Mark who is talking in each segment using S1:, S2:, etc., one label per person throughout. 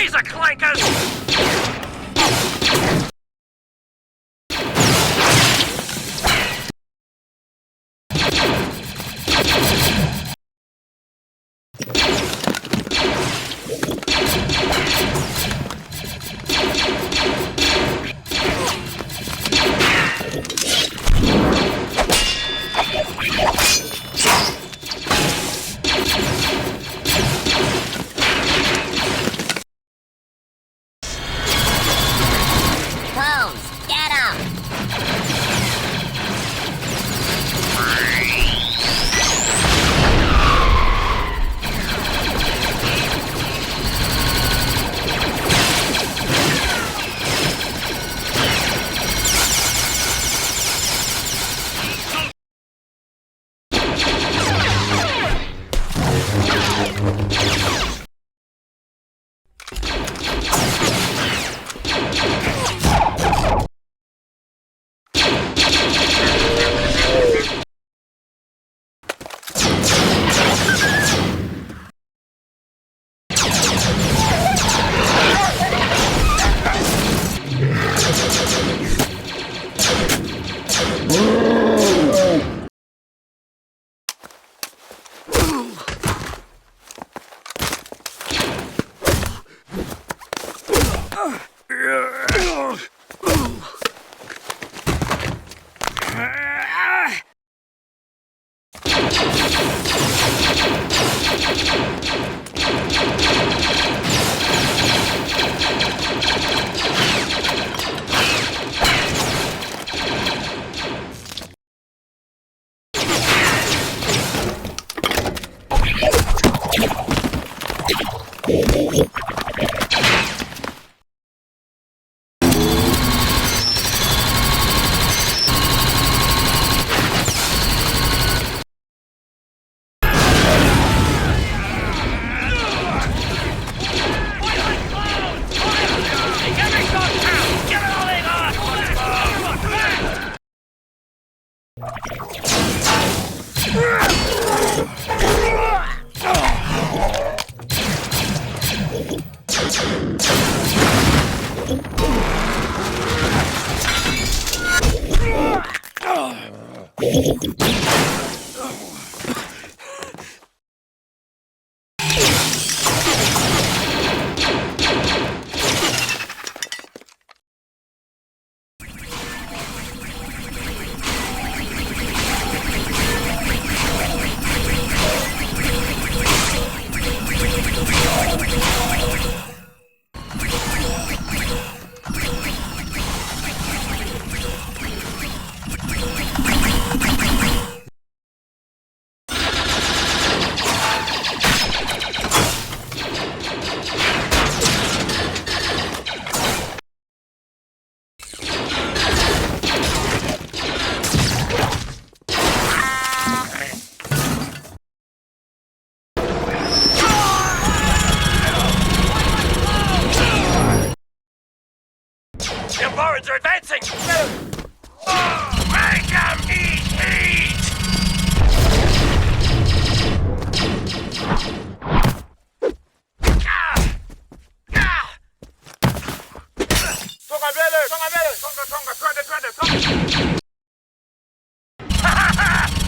S1: laser clankers! Barons are advancing! Oh, make 'em eat heat!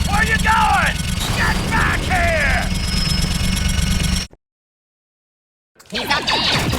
S1: Where you going? Get back here!
S2: He's up there!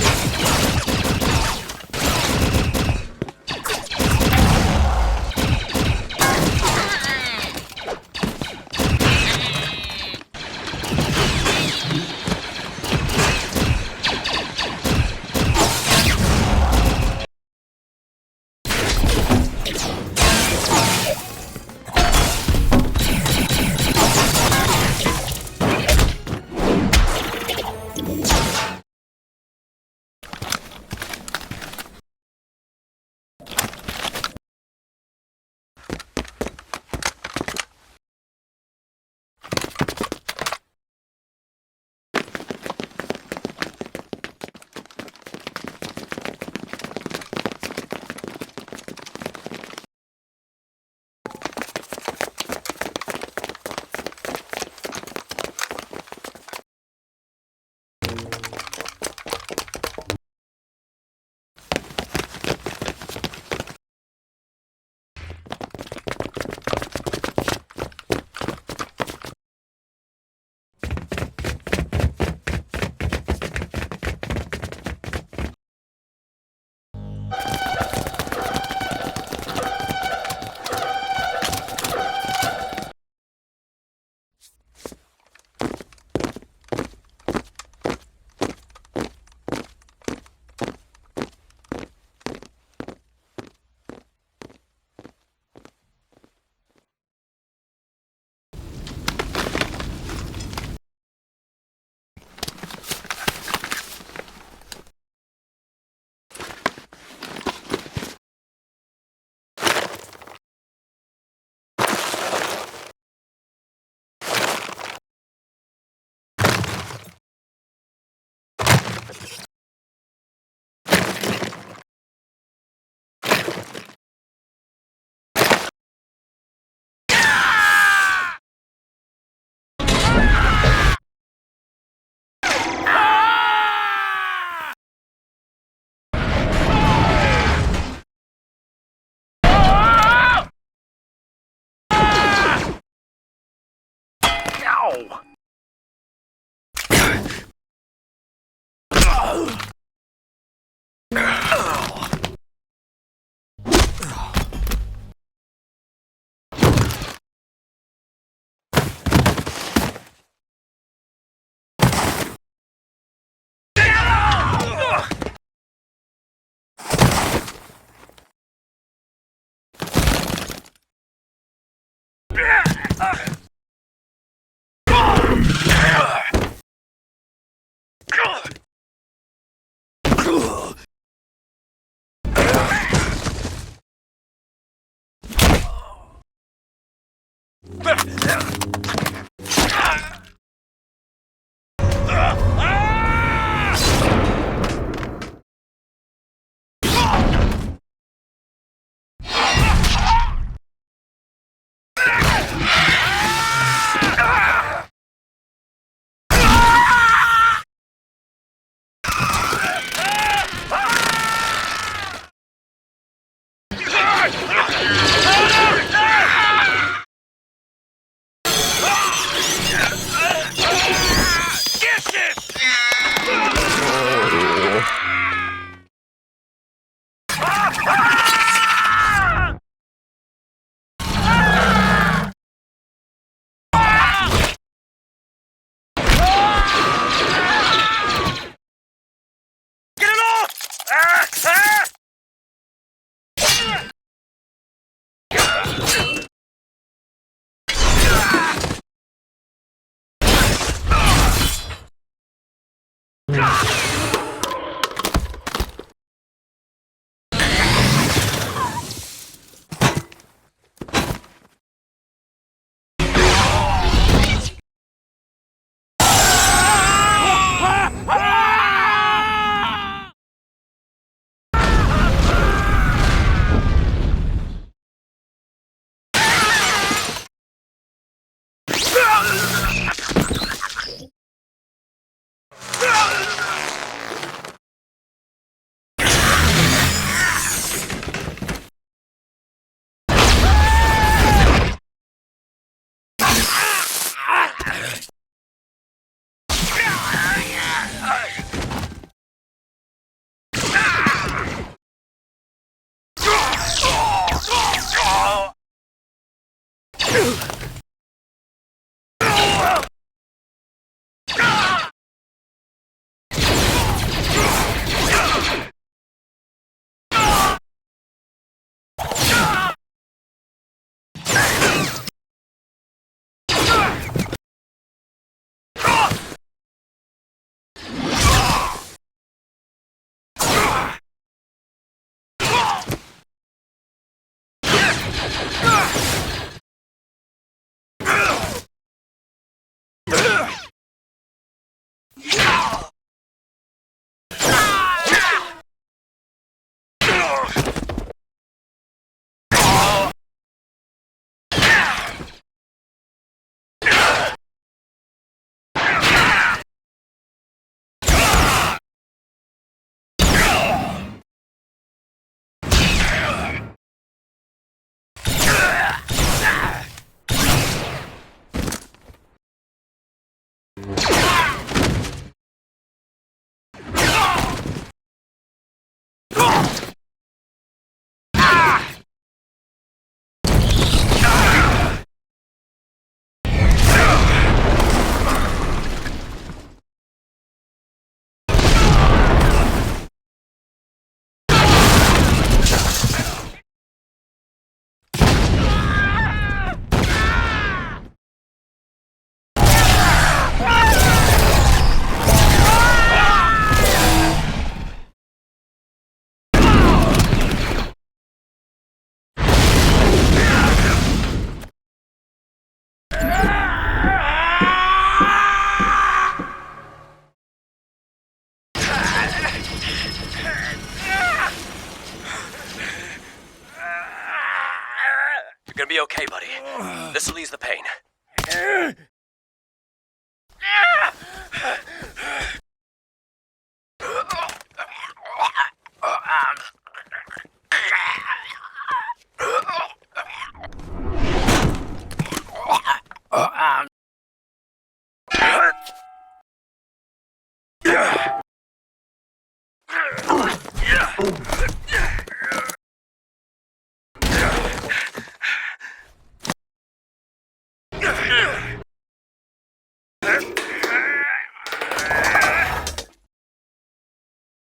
S3: You're gonna be okay, buddy. This'll ease the pain.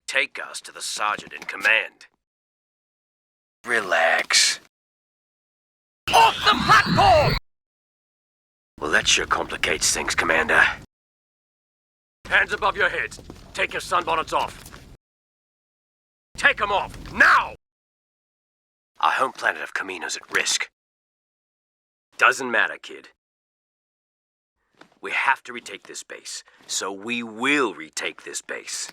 S3: Take us to the sergeant in command. Relax.
S1: Off the platform!
S3: Well, that sure complicates things, Commander.
S4: Hands above your heads. Take your sunbonnets off. Take them off, now!
S3: Our home planet of Kamino's at risk. Doesn't matter, kid. We have to retake this base, so we will retake this base.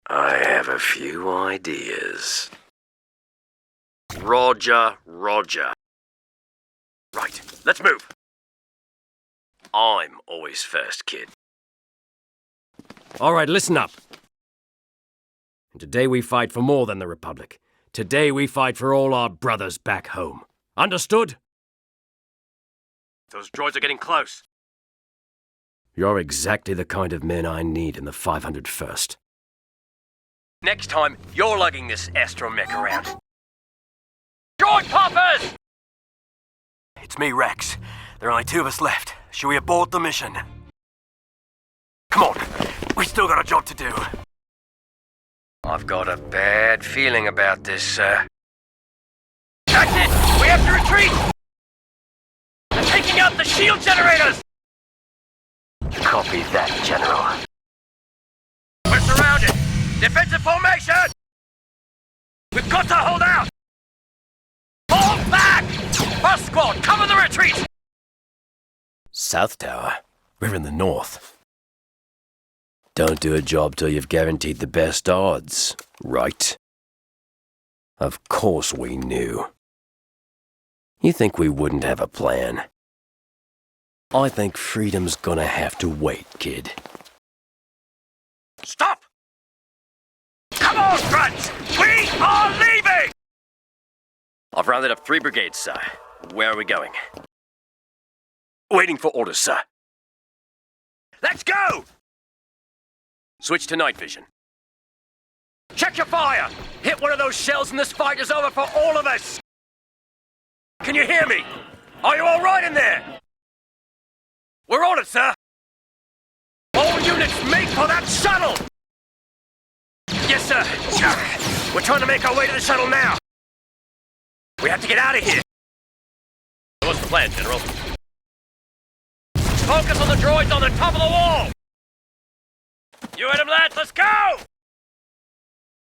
S3: I have a few ideas. Roger, roger. Right, let's move. I'm always first, kid.
S4: All right, listen up. And today we fight for more than the Republic. Today we fight for all our brothers back home. Understood?
S3: Those droids are getting close.
S4: You're exactly the kind of men I need in the 501st.
S3: Next time, you're lugging this astromech around. Droid poppers!
S5: It's me, Rex. There are only 2 of us left. Shall we abort the mission? Come on, we still got a job to do.
S3: I've got a bad feeling about this, sir. That's it! We have to retreat! They're taking out the shield generators!
S5: Copy that, General.
S3: We're surrounded! Defensive formation! We've got to hold out! Hold back! First squad, cover the retreat!
S4: South Tower? We're in the north. Don't do a job till you've guaranteed the best odds, right? Of course we knew. You think we wouldn't have a plan? I think freedom's gonna have to wait, kid.
S3: Stop! Come on, grunts! We are leaving! I've rounded up 3 brigades, sir. Where are we going? Waiting for orders, sir. Let's go! Switch to night vision. Check your fire! Hit one of those shells and this fight is over for all of us! Can you hear me? Are you all right in there? We're on it, sir! All units make for that shuttle! Yes, sir. We're trying to make our way to the shuttle now. We have to get out of here. What's the plan, General? Focus on the droids on the top of the wall! You heard him, lads, let's go!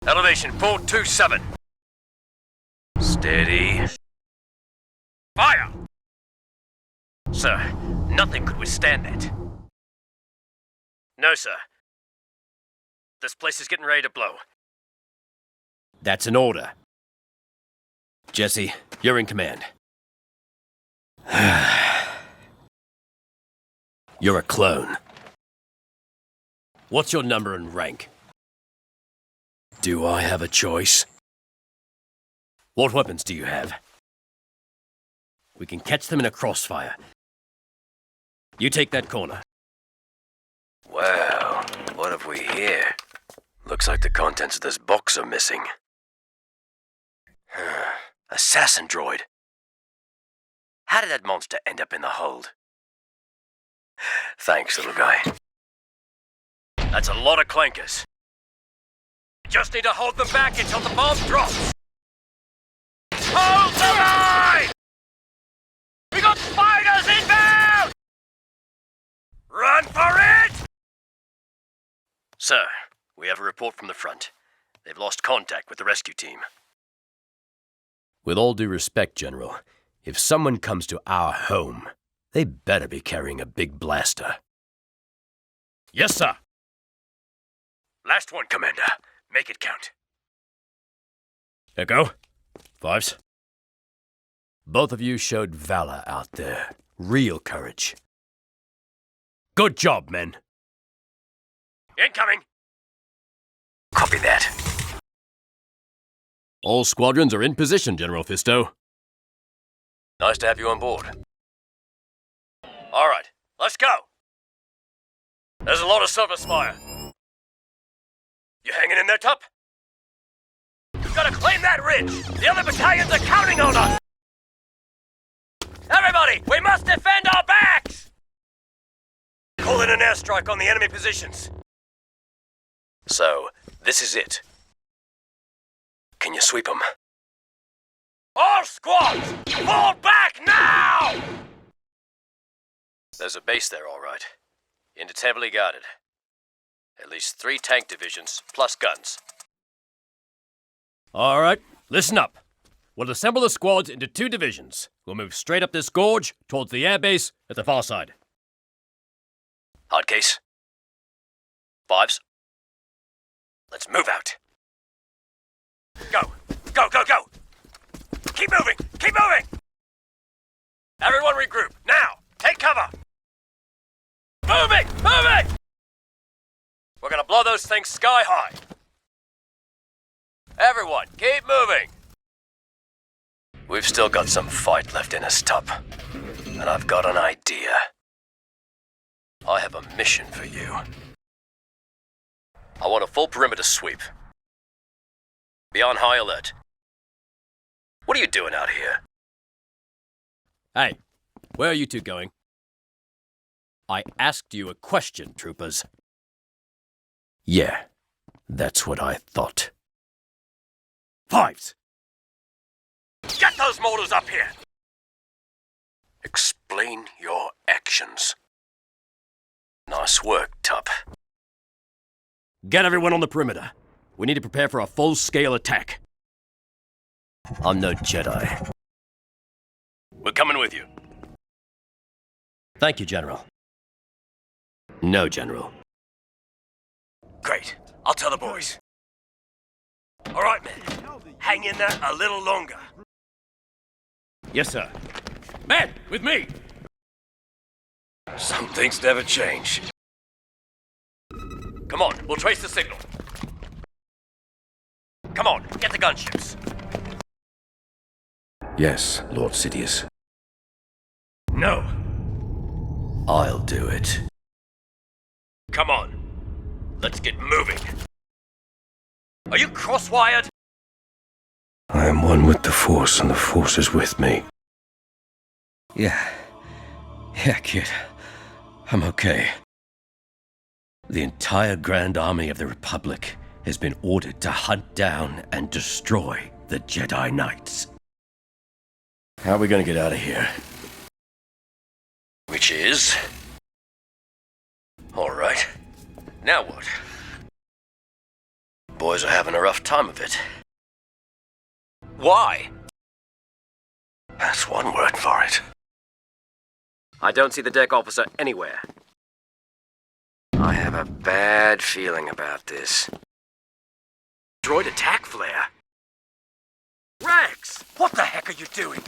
S3: Elevation 427. Steady. Fire! Sir, nothing could withstand that. No, sir. This place is getting ready to blow.
S4: That's an order. Jesse, you're in command. You're a clone. What's your number and rank? Do I have a choice? What weapons do you have? We can catch them in a crossfire. You take that corner.
S3: Well, what have we here? Looks like the contents of this box are missing. Assassin droid. How did that monster end up in the hold? Thanks, little guy. That's a lot of clankers. Just need to hold them back until the bomb drops. Hold the line! We got spiders inbound! Run for it! Sir, we have a report from the front. They've lost contact with the rescue team.
S4: With all due respect, General, if someone comes to our home, they better be carrying a big blaster. Yes, sir.
S3: Last one, Commander. Make it count.
S4: Echo. Fives. Both of you showed valor out there. Real courage. Good job, men.
S3: Incoming! Copy that.
S4: All squadrons are in position, General Fisto.
S3: Nice to have you on board. All right, let's go. There's a lot of surface fire. You hanging in there, Tup? We've got to claim that ridge. The other battalions are counting on us. Everybody, we must defend our backs! Call in an airstrike on the enemy positions. So, this is it. Can you sweep them? All squads, fall back now! There's a base there, all right. And it's heavily guarded. At least 3 tank divisions, plus guns.
S4: All right, listen up.
S3: We'll assemble the squads into 2 divisions. We'll move straight up this gorge towards the airbase at the far side.
S4: Harcase. Fives. Let's move out.
S3: Go! Go, go, go! Keep moving! Keep moving! Everyone regroup, now! Take cover! Moving! Moving! We're gonna blow those things sky high. Everyone, keep moving!
S4: We've still got some fight left in us, Tup. And I've got an idea. I have a mission for you. I want a full perimeter sweep. Be on high alert. What are you doing out here?
S3: Hey, where are you two going? I asked you a question, troopers.
S4: Yeah, that's what I thought.
S3: Fives! Get those mortars up here!
S4: Explain your actions. Nice work, Tup.
S3: Get everyone on the perimeter. We need to prepare for a full-scale attack.
S4: I'm no Jedi.
S3: We're coming with you.
S4: Thank you, General. No, General.
S3: Great. I'll tell the boys. All right, men. Hang in there a little longer. Yes, sir. Men, with me!
S4: Some things never change.
S3: Come on, we'll trace the signal. Come on, get the gunships.
S4: Yes, Lord Sidious.
S3: No.
S4: I'll do it.
S3: Come on. Let's get moving. Are you cross-wired?
S4: I am one with the Force, and the Force is with me. Yeah, kid. I'm okay. The entire Grand Army of the Republic has been ordered to hunt down and destroy the Jedi Knights. How are we gonna get out of here? Which is... All right. Now what? Boys are having a rough time of it.
S3: Why?
S4: That's one word for it.
S3: I don't see the deck officer anywhere.
S4: I have a bad feeling about this.
S3: Droid attack flare? Rex! What the heck are you doing?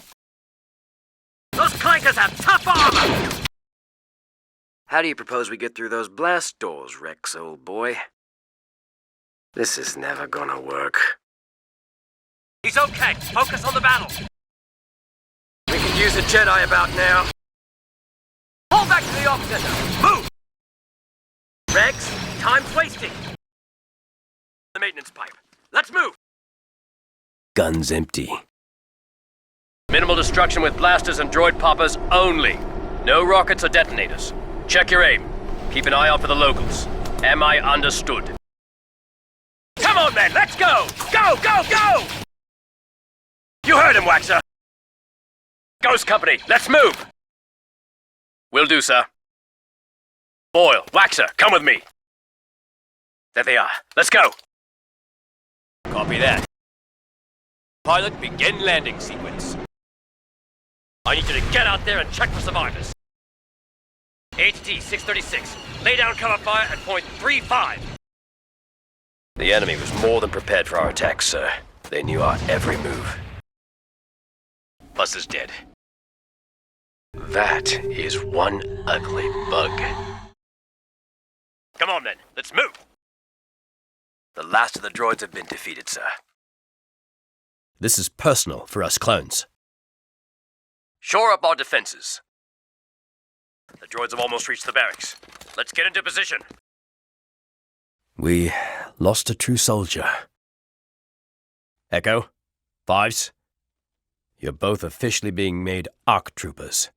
S3: Those clankers have tough armor!
S4: How do you propose we get through those blast doors, Rex, old boy? This is never gonna work.
S3: He's okay. Focus on the battle.
S4: We could use a Jedi about now.
S3: Hold back to the officer. Move! Rex, time's wasting. The maintenance pipe. Let's move.
S4: Guns empty.
S3: Minimal destruction with blasters and droid poppers only. No rockets or detonators. Check your aim. Keep an eye out for the locals. Am I understood? Come on, men, let's go! Go, go, go! You heard him, Waxer. Ghost Company, let's move! Will do, sir. Boyle, Waxer, come with me. There they are. Let's go. Copy that. Pilot, begin landing sequence. I need you to get out there and check for survivors. HT 636, lay down cover fire at point 35.
S4: The enemy was more than prepared for our attack, sir. They knew our every move.
S3: Bus is dead.
S4: That is one ugly bug.
S3: Come on, then. Let's move.
S4: The last of the droids have been defeated, sir.
S3: This is personal for us clones. Shore up our defenses. The droids have almost reached the barracks. Let's get into position.
S4: We lost a true soldier.
S3: Echo, Fives.
S4: You're both officially being made ARC troopers.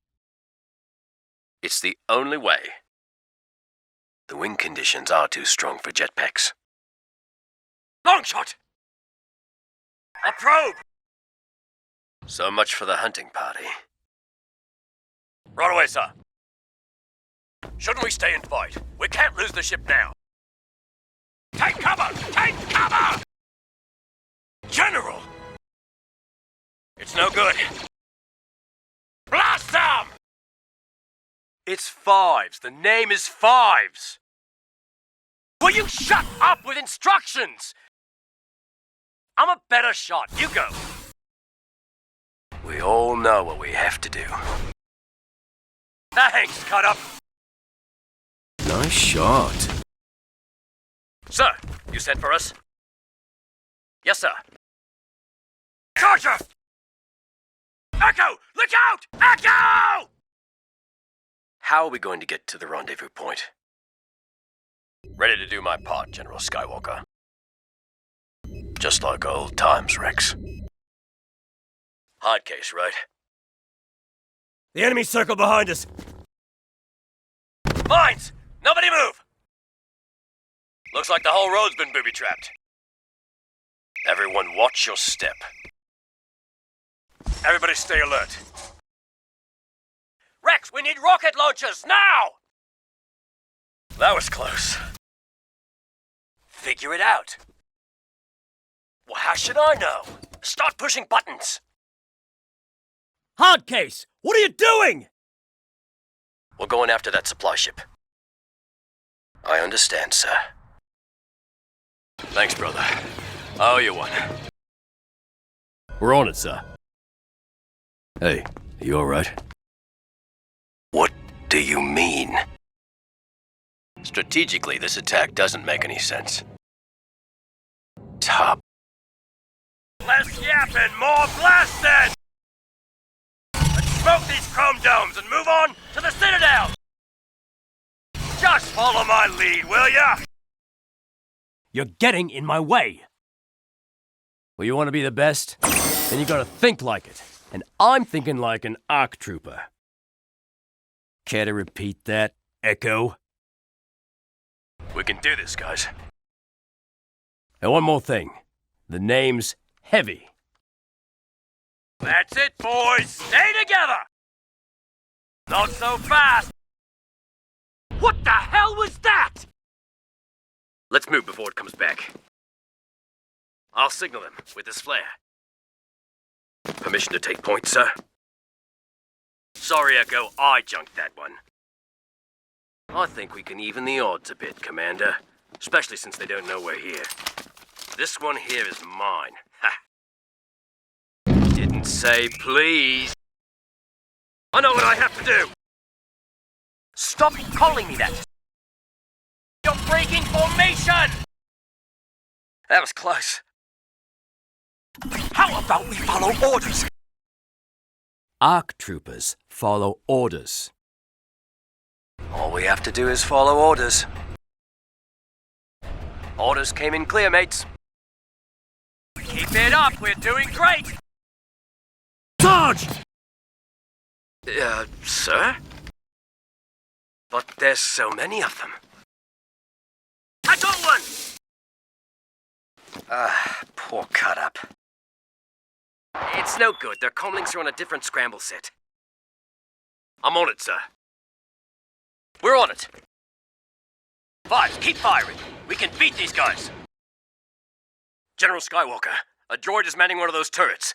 S3: It's the only way.
S4: The wing conditions are too strong for jetpacks.
S3: Long shot! A probe!
S4: So much for the hunting party.
S3: Right away, sir. Shouldn't we stay and fight? We can't lose the ship now. Take cover! Take cover! General! It's no good. Blast them! It's Fives. The name is Fives. Will you shut up with instructions? I'm a better shot. You go. We all know what we have to do. Thanks, Cutup.
S4: Nice shot.
S3: Sir, you sent for us? Yes, sir. Charger! Echo! Look out! Echo! How are we going to get to the rendezvous point? Ready to do my part, General Skywalker. Just like old times, Rex. Hard case, right? The enemy circled behind us. Mines! Nobody move! Looks like the whole road's been booby-trapped. Everyone watch your step. Everybody stay alert. Rex, we need rocket launchers, now! That was close. Figure it out. Well, how should I know? Start pushing buttons.
S5: Hardcase, what are you doing?
S3: We're going after that supply ship. I understand, sir. Thanks, brother. I owe you one.
S4: We're on it, sir. Hey, are you alright?
S3: What do you mean? Strategically, this attack doesn't make any sense. Tup. Less yapping, more blasting! Let's smoke these chrome domes and move on to the Citadel! Just follow my lead, will ya?
S5: You're getting in my way.
S4: Well, you want to be the best? Then you gotta think like it. And I'm thinking like an ARC trooper. Care to repeat that, Echo?
S3: We can do this, guys.
S4: And one more thing. The name's Hevy.
S3: That's it, boys! Stay together! Not so fast! What the hell was that? Let's move before it comes back. I'll signal him with this flare. Permission to take point, sir? Sorry, Echo, I junked that one. I think we can even the odds a bit, Commander. Especially since they don't know we're here. This one here is mine. Ha! Didn't say please. I know what I have to do! Stop calling me that! You're breaking formation! That was close. How about we follow orders?
S4: ARC troopers follow orders.
S3: All we have to do is follow orders. Orders came in clear, mates. Keep it up, we're doing great!
S5: Sarge!
S3: Sir? But there's so many of them. I got one! Poor Cutup. It's no good, their comlinks are on a different scramble set. I'm on it, sir. We're on it. Fives, keep firing. We can beat these guys. General Skywalker, a droid is manning one of those turrets.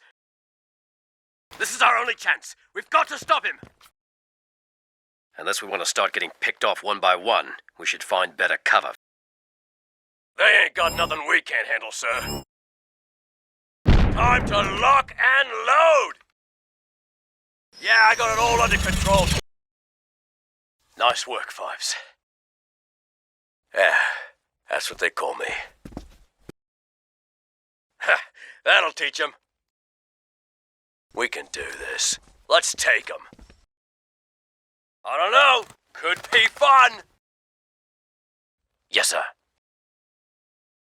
S3: This is our only chance. We've got to stop him. Unless we want to start getting picked off one by one, we should find better cover. They ain't got nothing we can't handle, sir. Time to lock and load! Yeah, I got it all under control. Nice work, Fives. Yeah, that's what they call me. Ha, that'll teach 'em. We can do this. Let's take 'em. I don't know. Could be fun. Yes, sir.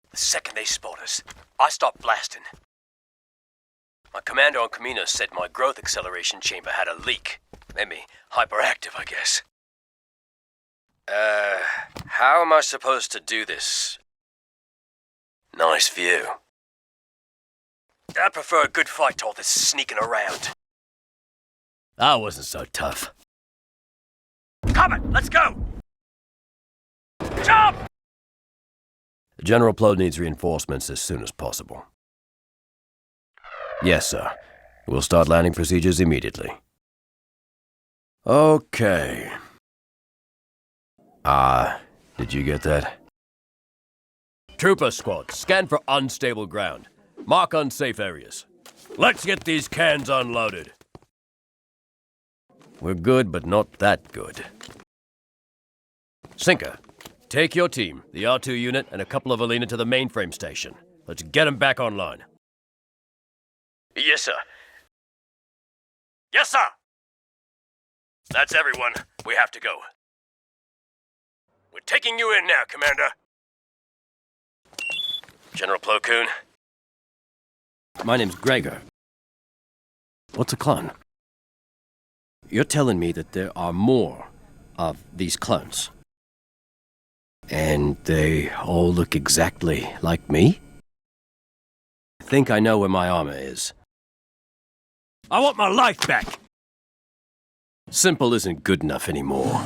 S3: The second they spot us, I start blasting. My commander on Kamino said my growth acceleration chamber had a leak. Made me hyperactive, I guess. How am I supposed to do this? Nice view. I prefer a good fight to all this sneaking around.
S4: That wasn't so tough.
S3: Come on, let's go! Jump!
S4: General Plode needs reinforcements as soon as possible. Yes, sir. We'll start landing procedures immediately. Okay. Did you get that?
S3: Trooper squad, scan for unstable ground. Mark unsafe areas. Let's get these cans unloaded.
S4: We're good, but not that good.
S3: Sinker, take your team, the R2 unit, and a couple of Alina to the mainframe station. Let's get them back online. Yes, sir. Yes, sir! That's everyone. We have to go. We're taking you in now, Commander. General Plo Koon.
S4: My name's Gregor. What's a clone? You're telling me that there are more of these clones? And they all look exactly like me? I think I know where my armor is.
S3: I want my life back!
S4: Simple isn't good enough anymore.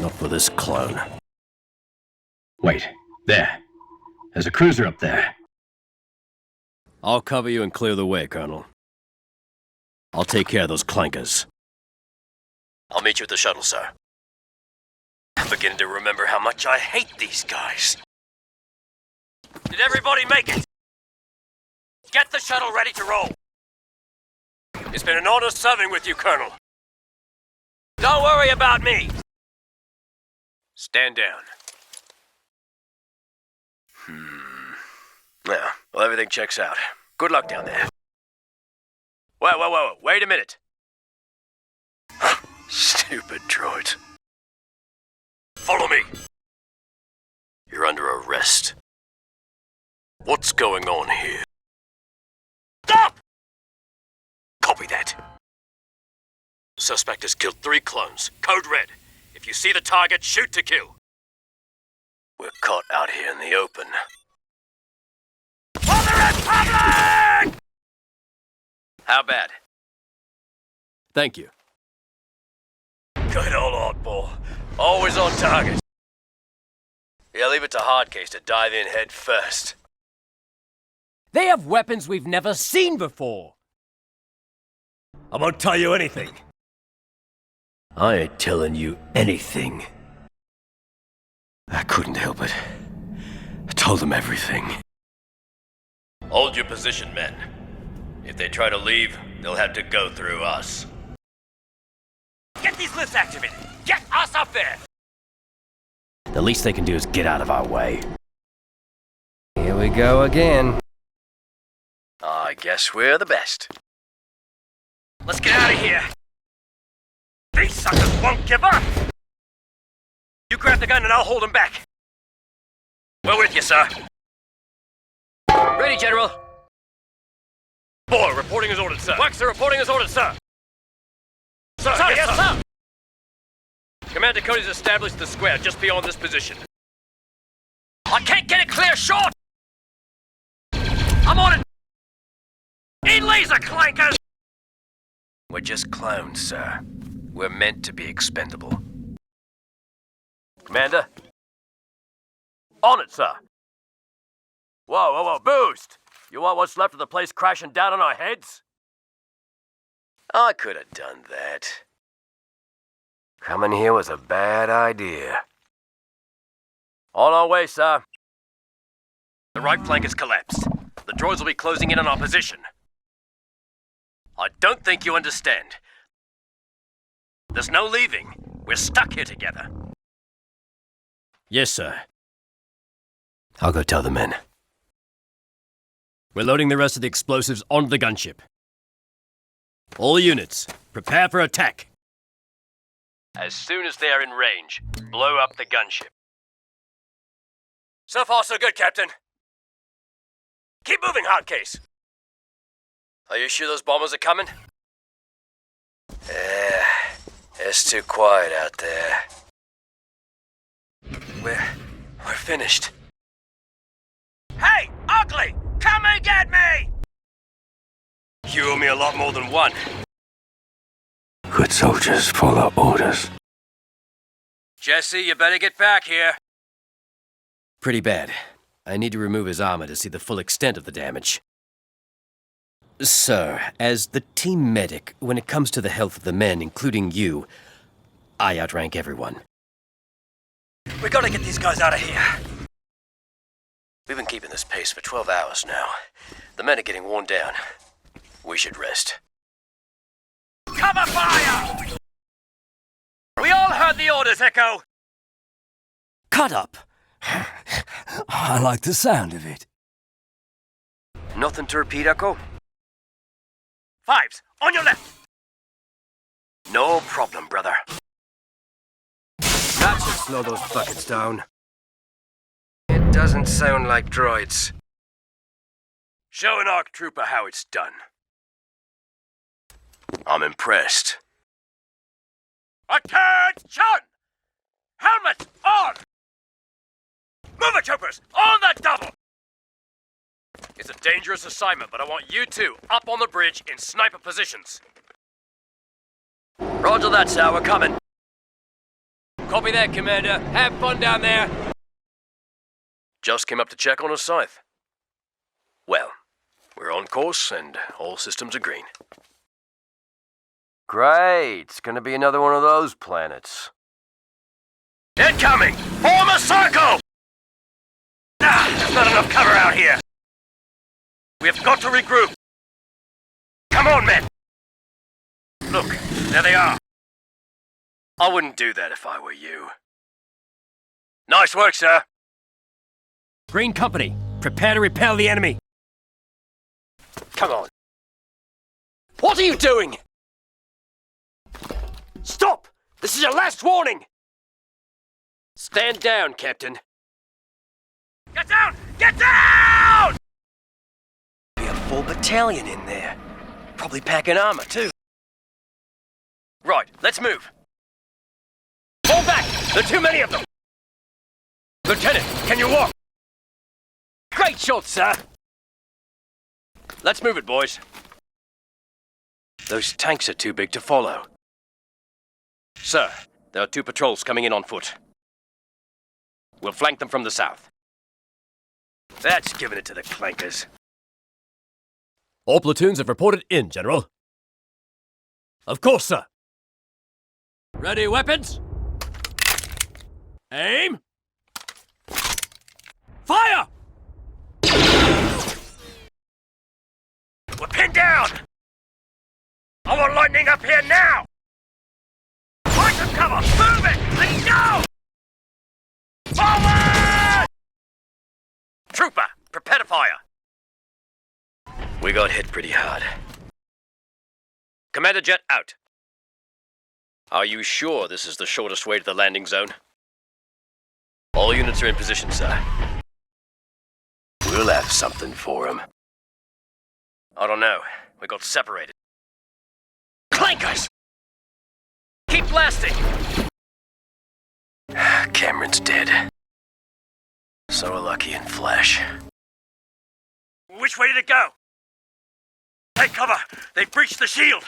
S4: Not for this clone. Wait, there. There's a cruiser up there. I'll cover you and clear the way, Colonel. I'll take care of those clankers.
S3: I'll meet you at the shuttle, sir. I'm beginning to remember how much I hate these guys. Did everybody make it? Get the shuttle ready to roll. It's been an honor serving with you, Colonel. Don't worry about me. Stand down. Yeah, well, everything checks out. Good luck down there. Whoa, wait a minute. Stupid droids. Follow me. You're under arrest. What's going on here? Stop! Copy that. Suspect has killed 3 clones. Code red. If you see the target, shoot to kill. We're caught out here in the open. For the Republic! How bad?
S4: Thank you.
S3: Good old oddball. Always on target. Yeah, leave it to Harcase to dive in head first.
S5: They have weapons we've never seen before.
S3: I won't tell you anything.
S4: I ain't telling you anything. I couldn't help it. I told them everything.
S3: Hold your position, men. If they try to leave, they'll have to go through us. Get these lifts activated! Get us up there!
S4: The least they can do is get out of our way. Here we go again.
S3: I guess we're the best. Let's get out of here! These suckers won't give up! You grab the gun and I'll hold them back. We're with you, sir. Ready, General. Boy, reporting as ordered, sir. Waxer, reporting as ordered, sir. Sir, yes, sir. Commander Cody's established the square just beyond this position. I can't get it clear short! I'm on it! In laser clankers! We're just clones, sir. We're meant to be expendable. Commander? On it, sir. Whoa, boost! You want what's left of the place crashing down on our heads? I could have done that. Coming here was a bad idea. On our way, sir. The right flank has collapsed. The droids will be closing in on our position. I don't think you understand. There's no leaving. We're stuck here together.
S4: Yes, sir. I'll go tell the men.
S3: We're loading the rest of the explosives onto the gunship. All units, prepare for attack. As soon as they are in range, blow up the gunship. So far, so good, Captain. Keep moving, Harcase. Are you sure those bombers are coming? Yeah, it's too quiet out there. We're finished. Hey, Ugly! Come and get me! You owe me a lot more than one.
S4: Good soldiers follow orders.
S3: Jesse, you better get back here.
S4: Pretty bad. I need to remove his armor to see the full extent of the damage. Sir, as the team medic, when it comes to the health of the men, including you, I outrank everyone.
S5: We gotta get these guys out of here.
S4: We've been keeping this pace for 12 hours now. The men are getting worn down. We should rest.
S3: Cover fire! We all heard the orders, Echo.
S5: Cutup. I like the sound of it.
S4: Nothing to repeat, Echo?
S3: Fives, on your left.
S4: No problem, brother. That should slow those buckets down. It doesn't sound like droids.
S3: Show an ARC trooper how it's done.
S4: I'm impressed.
S3: Attention! Helmets on! Move it, troopers! On the double! It's a dangerous assignment, but I want you two up on the bridge in sniper positions.
S4: Roger that, sir. We're coming.
S3: Copy that, Commander. Have fun down there.
S4: Just came up to check on a scythe. Well, we're on course and all systems are green. Great. It's gonna be another one of those planets.
S3: Incoming! Form a circle! There's not enough cover out here. We've got to regroup. Come on, men. Look, there they are.
S4: I wouldn't do that if I were you.
S3: Nice work, sir.
S5: Green Company, prepare to repel the enemy.
S4: Come on. What are you doing? Stop! This is your last warning! Stand down, Captain.
S3: Get down! Get down!
S4: Be a full battalion in there. Probably packing armor, too.
S3: Right, let's move. Fall back! There are too many of them! Lieutenant, can you walk?
S4: Great shot, sir!
S3: Let's move it, boys.
S4: Those tanks are too big to follow.
S3: Sir, there are 2 patrols coming in on foot. We'll flank them from the south.
S4: That's giving it to the clankers.
S5: All platoons have reported in, General. Of course, sir. Ready weapons? Aim! Fire!
S3: We're pinned down! I want lightning up here now! Find some cover! Move it! Let's go! Forward! Trooper, prepare to fire.
S4: We got hit pretty hard.
S3: Commander Jet out.
S4: Are you sure this is the shortest way to the landing zone? All units are in position, sir. We'll have something for him.
S3: I don't know. We got separated. Clankers! Keep blasting!
S4: Cameron's dead. So lucky in flesh.
S3: Which way did it go? Take cover! They breached the shield!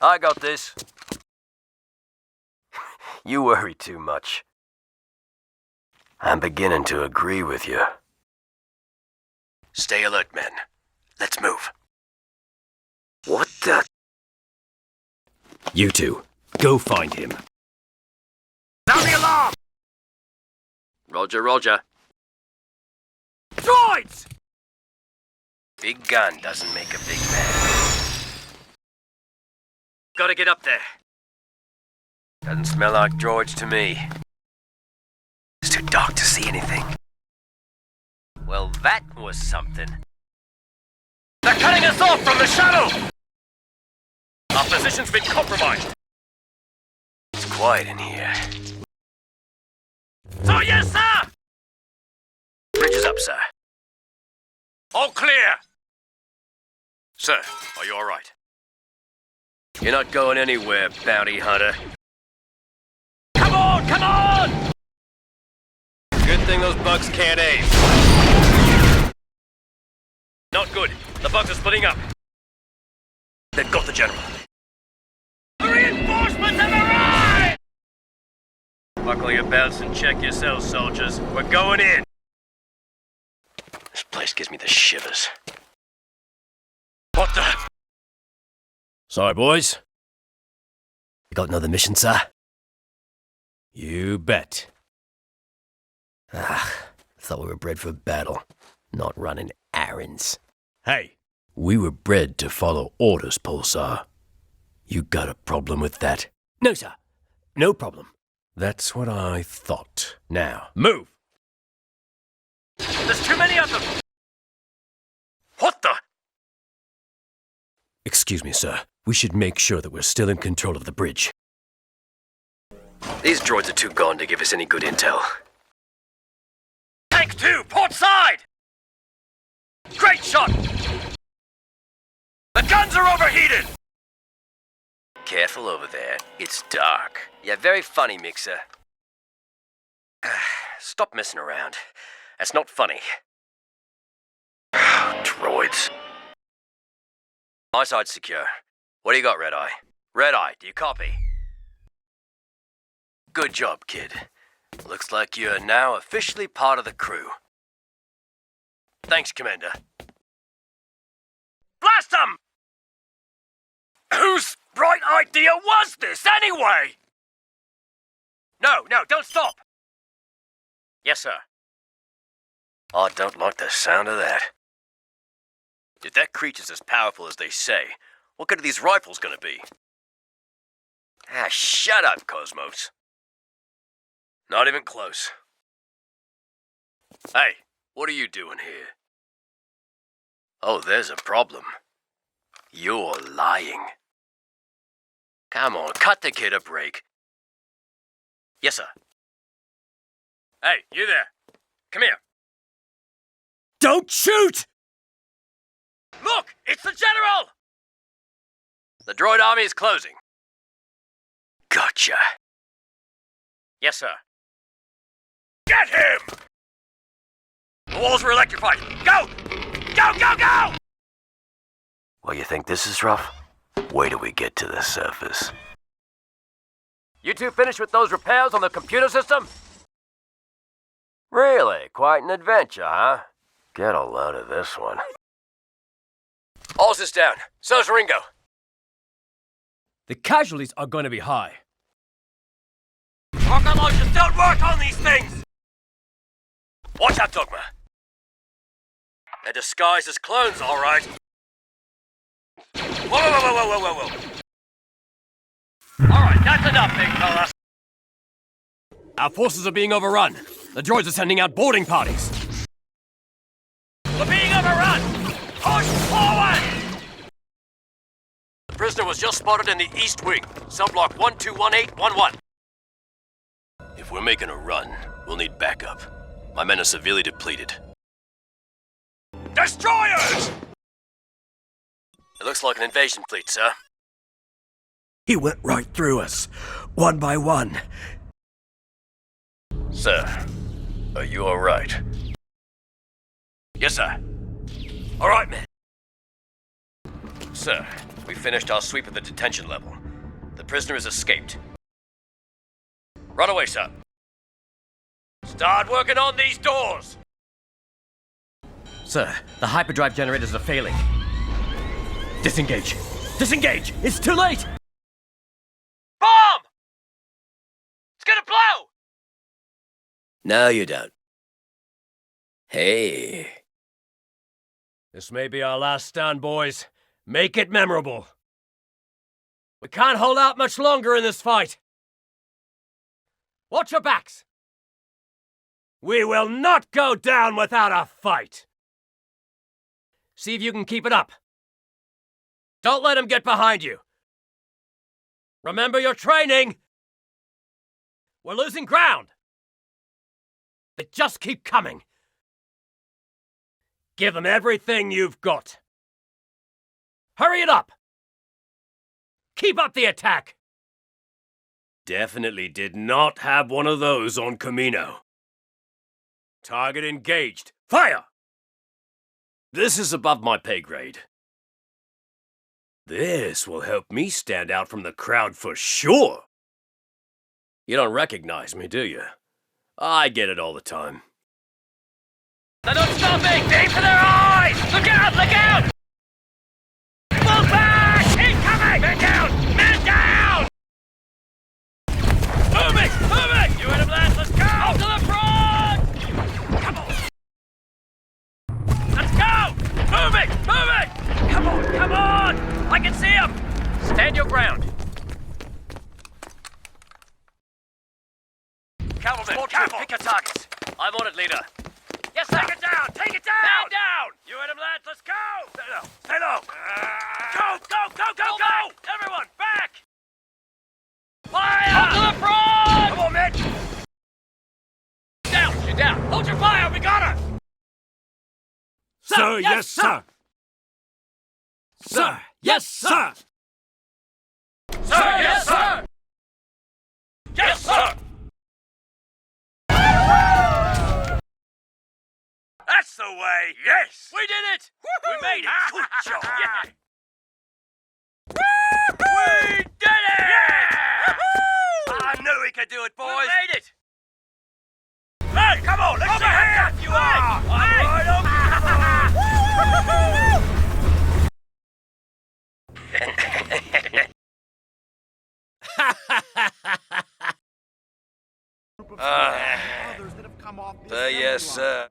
S4: I got this. You worry too much. I'm beginning to agree with you. Stay alert, men. Let's move. What the?
S5: You two, go find him.
S3: Sound the alarm!
S4: Roger, roger.
S3: Droids!
S4: Big gun doesn't make a big man.
S3: Gotta get up there.
S4: Doesn't smell like droids to me. It's too dark to see anything.
S3: Well, that was something. They're cutting us off from the shuttle! Our position's been compromised.
S4: It's quiet in here.
S3: So yes, sir!
S4: Bridge is up, sir.
S3: All clear! Sir, are you alright?
S4: You're not going anywhere, bounty hunter.
S3: Come on, come on!
S4: Good thing those bugs can't aim.
S3: Not good. The bugs are splitting up.
S4: They've got the general.
S3: The reinforcements have arrived!
S4: Buckle your belts and check yourselves, soldiers. We're going in. This place gives me the shivers.
S3: What the?
S4: Sorry, boys. You got another mission, sir? You bet. Thought we were bred for battle, not running errands. Hey, we were bred to follow orders, Pulsar. You got a problem with that? No, sir. No problem. That's what I thought. Now, move!
S3: There's too many of them! What the?
S4: Excuse me, sir. We should make sure that we're still in control of the bridge.
S3: These droids are too gone to give us any good intel. Tank 2, port side! Great shot! The guns are overheated! Careful over there. It's dark. Yeah, very funny, Mixer. Stop messing around. That's not funny. Droids. My side's secure. What do you got, Red Eye? Red Eye, do you copy? Good job, kid. Looks like you're now officially part of the crew. Thanks, Commander. Blast 'em! Whose bright idea was this, anyway? No, don't stop! Yes, sir. I don't like the sound of that. If that creature's as powerful as they say, what good are these rifles gonna be? Shut up, Cosmos. Not even close. Hey, what are you doing here? Oh, there's a problem. You're lying. Come on, cut the kid a break. Yes, sir. Hey, you there. Come here.
S4: Don't shoot!
S3: Look, it's the General! The droid army is closing. Gotcha. Yes, sir. Get him! The walls were electrified. Go! Go, go, go! Well, you think this is rough? Wait till we get to the surface. You two finished with those repairs on the computer system? Really? Quite an adventure, huh? Get a load of this one. All's is down. So's Ringo.
S4: The casualties are going to be high.
S3: Rocket launchers don't work on these things! Watch out, Dogma. They're disguised as clones, all right. Whoa. All right, that's enough, big fella.
S4: Our forces are being overrun. The droids are sending out boarding parties.
S3: We're being overrun! Push forward! The prisoner was just spotted in the east wing, cell block 121811. If we're making a run, we'll need backup. My men are severely depleted. Destroyers! It looks like an invasion fleet, sir.
S4: He went right through us, one by one.
S3: Sir, are you all right? Yes, sir. All right, men. Sir, we finished our sweep of the detention level. The prisoner has escaped. Run away, sir. Start working on these doors!
S4: Sir, the hyperdrive generators are failing. Disengage! Disengage! It's too late!
S3: Bomb! It's gonna blow!
S4: No, you don't. Hey.
S3: This may be our last stand, boys. Make it memorable. We can't hold out much longer in this fight. Watch your backs. We will not go down without a fight. See if you can keep it up. Don't let them get behind you. Remember your training. We're losing ground. They just keep coming. Give them everything you've got. Hurry it up. Keep up the attack. Definitely did not have one of those on Camino. Target engaged. Fire! This is above my pay grade. This will help me stand out from the crowd for sure. You don't recognize me, do you? I get it all the time. They're not stopping! Aim for their eyes! Look out! Look out! Pick your targets. I'm on it, leader.
S1: Yes, sir. Take it down! Take it down!
S3: Man down!
S1: You heard him, lads. Let's go!
S3: Stay low. Stay low.
S1: Go!
S3: Back. Everyone, back!
S1: Fire!
S3: Up to the front!
S1: Come on, men!
S3: Down! She's down! Hold your fire! We got her!
S5: Sir, yes, sir. Sir, yes, sir.
S1: Sir, yes, sir! Yes, sir!
S3: That's the way!
S1: Yes!
S3: We did it! We made it! Good job! Yeah.
S1: We did it!
S3: Yeah! I knew we could do it, boys!
S1: We made it! Hey, come on, let's see how tough you are!
S3: Hey!
S1: Right
S3: Yes, sir.